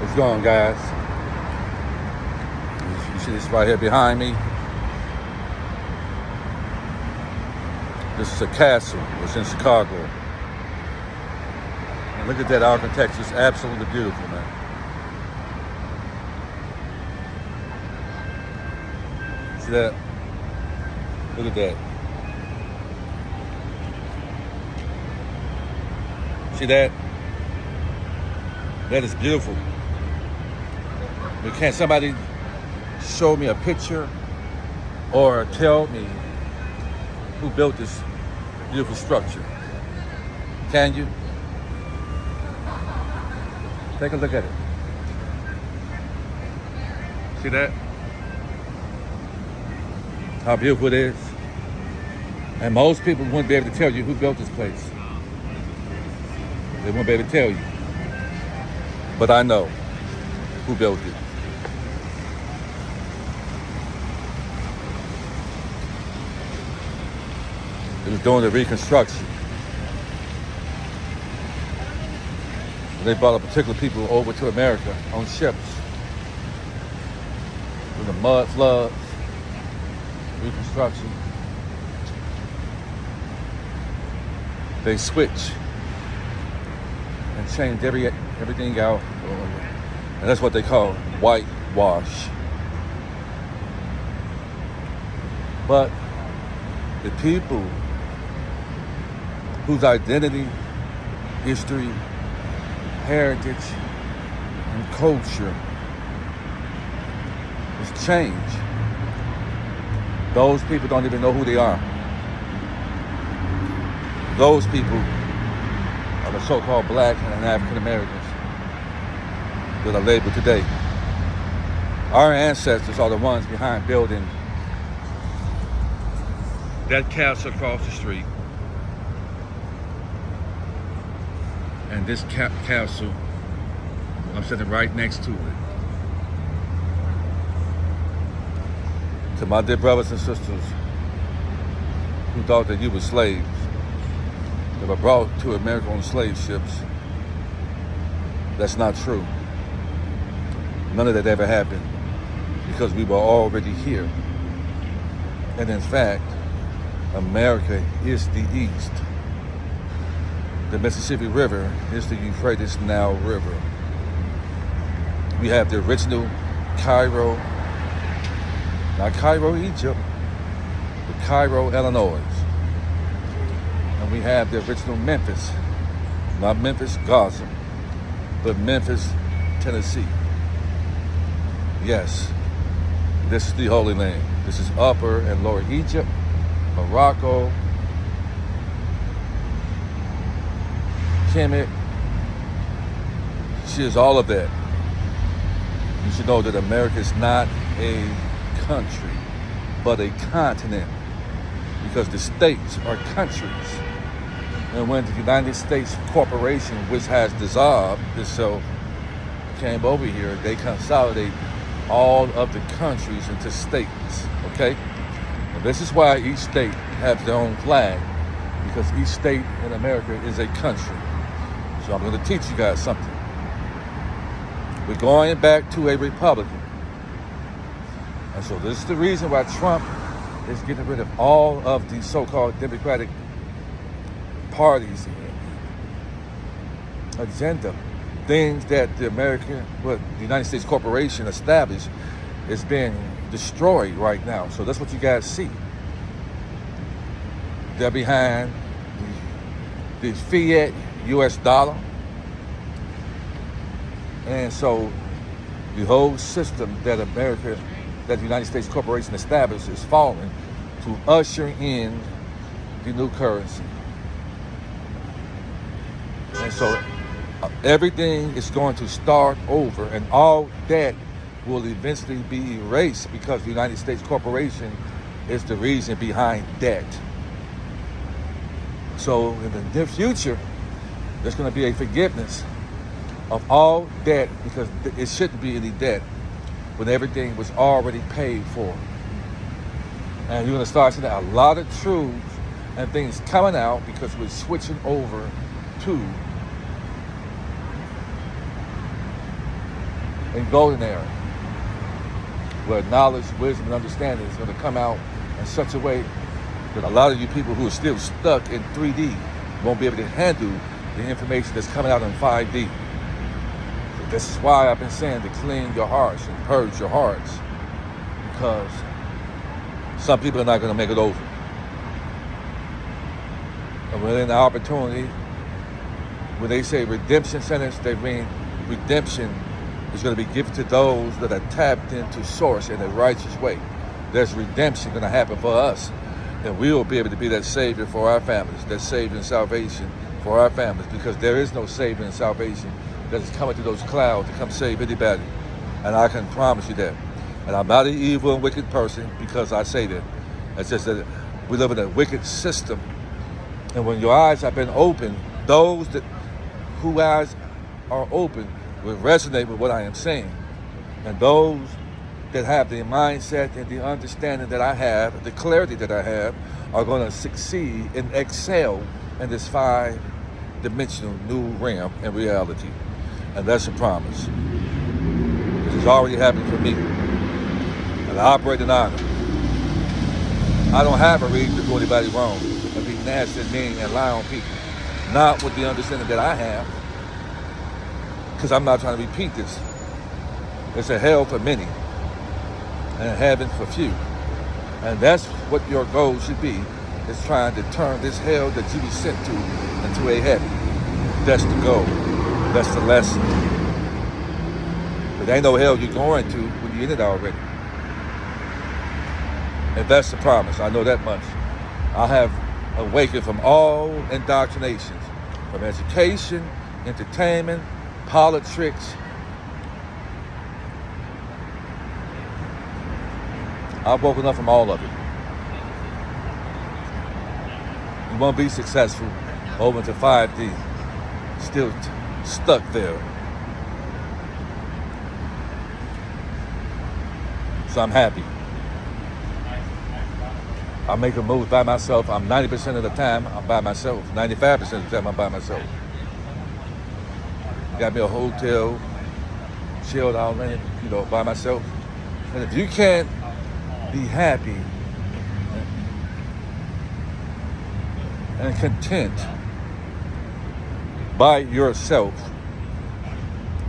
What's going on, guys? You see this right here behind me? This is a castle. It's in Chicago. And look at that architecture. It's absolutely beautiful, man. See that? Look at that. See that? That is beautiful. But can somebody show me a picture or tell me who built this beautiful structure? Can you? Take a look at it. See that? How beautiful it is. And most people wouldn't be able to tell you who built this place. They won't be able to tell you. But I know who built it. It was during the Reconstruction. They brought a particular people over to America on ships. With the mud floods, Reconstruction. They switched and changed everything out. And that's what they call whitewash. But the people whose identity, history, heritage, and culture is changed, those people don't even know who they are. Those people are the so-called black and African Americans that are labeled today. Our ancestors are the ones behind building that castle across the street. And this castle, I'm sitting right next to it. To my dear brothers and sisters who thought that you were slaves, that were brought to America on slave ships, that's not true. None of that ever happened because we were already here. And in fact, America is the East. The Mississippi River is the Euphrates Nile River. We have the original Cairo, not Cairo, Egypt, but Cairo, Illinois. And we have the original Memphis, not Memphis, Gaza, but Memphis, Tennessee. Yes, this is the Holy Land. This is Upper and Lower Egypt, Morocco, Kemet. She is all of that. You should know that America is not a country, but a continent, because the states are countries. And when the United States Corporation, which has dissolved itself, came over here, they consolidate all of the countries into states, okay? And this is why each state has their own flag, because each state in America is a country. So I'm going to teach you guys something. We're going back to a Republican. And so this is the reason why Trump is getting rid of all of the so-called Democratic parties' agenda. Things that the United States Corporation established is being destroyed right now. So that's what you guys see. They're behind the fiat US dollar. And so the whole system that the United States Corporation established is falling to usher in the new currency. And so everything is going to start over, and all debt will eventually be erased because the United States Corporation is the reason behind debt. So in the near future, there's going to be a forgiveness of all debt, because it shouldn't be any debt when everything was already paid for. And you're going to start seeing a lot of truths and things coming out because we're switching over to and golden era, where knowledge, wisdom, and understanding is going to come out in such a way that a lot of you people who are still stuck in 3D won't be able to handle the information that's coming out in 5D. So this is why I've been saying to clean your hearts and purge your hearts, because some people are not going to make it over. And within the opportunity, when they say redemption sentence, they mean redemption is going to be given to those that are tapped into source in a righteous way. There's redemption going to happen for us, and we will be able to be that savior for our families, that savior and salvation for our families, because there is no savior and salvation that is coming through those clouds to come save anybody. And I can promise you that. And I'm not an evil and wicked person because I say that. It's just that we live in a wicked system. And when your eyes have been opened, those whose eyes are open will resonate with what I am saying. And those that have the mindset and the understanding that I have, the clarity that I have, are going to succeed and excel in this 5-dimensional new realm and reality. And that's a promise. This has already happened for me. And I operate in honor. I don't have a reason to do anybody wrong and be nasty and mean and lie on people. Not with the understanding that I have, because I'm not trying to repeat this. It's a hell for many and a heaven for few. And that's what your goal should be, is trying to turn this hell that you be sent to into a heaven. That's the goal. That's the lesson. But there ain't no hell you're going to when you're in it already. And that's the promise. I know that much. I have awakened from all indoctrinations, from education, entertainment, politics. I've woken up from all of it. You won't be successful over to 5D, still stuck there. So I'm happy. I make a move by myself. I'm 90% of the time I'm by myself. 95% of the time I'm by myself. Got me a hotel, chilled out, by myself. And if you can't be happy and content by yourself,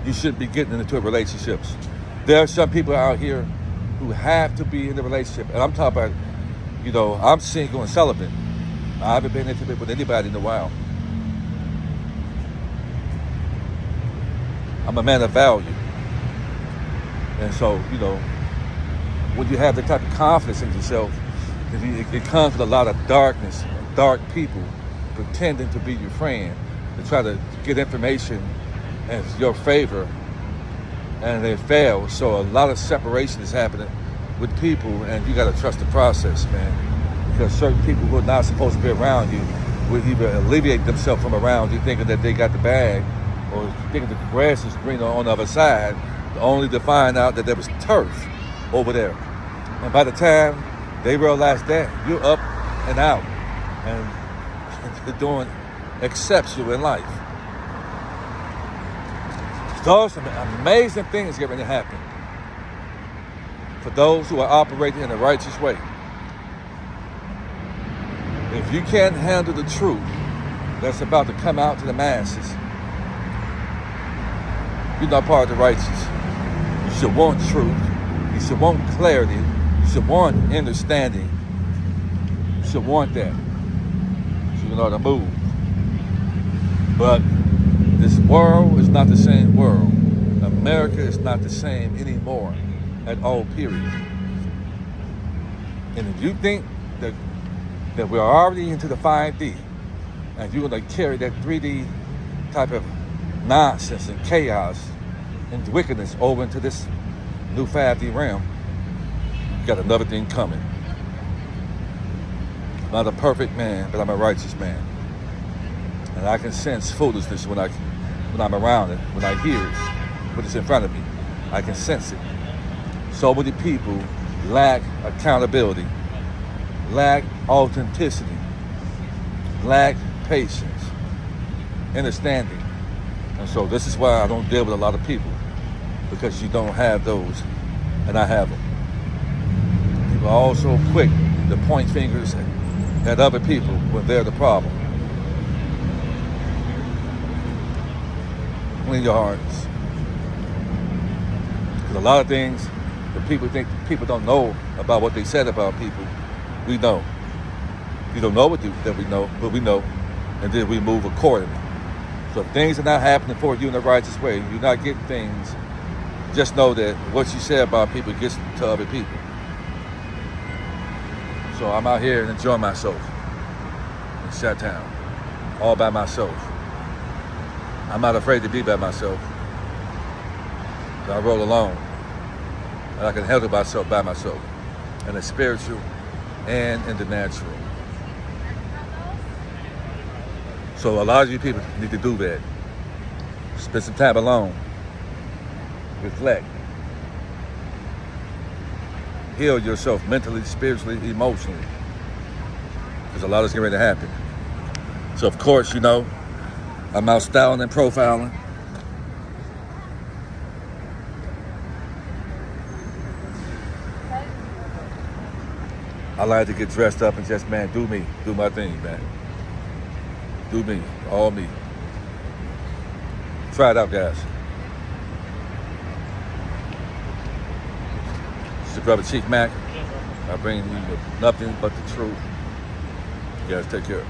you shouldn't be getting into relationships. There are some people out here who have to be in a relationship. And I'm talking about, I'm single and celibate. I haven't been intimate with anybody in a while. I'm a man of value. And so, when you have the type of confidence in yourself, it comes with a lot of darkness, dark people pretending to be your friend, to try to get information in your favor, and they fail. So a lot of separation is happening with people, and you got to trust the process, man. Because certain people who are not supposed to be around you will either alleviate themselves from around you, thinking that they got the bag, or thinking that the grass is greener on the other side, only to find out that there was turf over there. And by the time they realize that, you're up and out, and you're doing exceptional in life. Those are amazing things getting to happen for those who are operating in a righteous way. If you can't handle the truth that's about to come out to the masses, you're not part of the righteous. You should want truth. You should want clarity. You should want understanding. You should want that. So you know how to move. But this world is not the same world. America is not the same anymore at all, period. And if you think that we're already into the 5D, and you're going to carry that 3D type of nonsense and chaos and wickedness over into this new 5D realm, you got another thing coming. I'm not a perfect man, but I'm a righteous man. And I can sense foolishness when I'm around it, when I hear it, when it's in front of me. I can sense it. So many people lack accountability, lack authenticity, lack patience, understanding. And so this is why I don't deal with a lot of people. because you don't have those, and I have them. People are also quick to point fingers at other people when they're the problem. Clean your hearts. Because a lot of things that people think people don't know about what they said about people, we know. You don't know that we know, but we know, and then we move accordingly. So if things are not happening for you in the righteous way, you're not getting things, just know that what you say about people gets to other people. So I'm out here and enjoying myself in Chi-Town, all by myself. I'm not afraid to be by myself. I roll alone, and I can handle myself by myself, in the spiritual and in the natural. So a lot of you people need to do that. Spend some time alone. Reflect. Heal yourself mentally, spiritually, emotionally. Because a lot is getting ready to happen. So of course, you know, I'm out styling and profiling. I like to get dressed up and just, man, do me. Do my thing, man. Do me. All me. Try it out, guys. It's your brother, Chief Mack. I bring you nothing but the truth. You guys take care.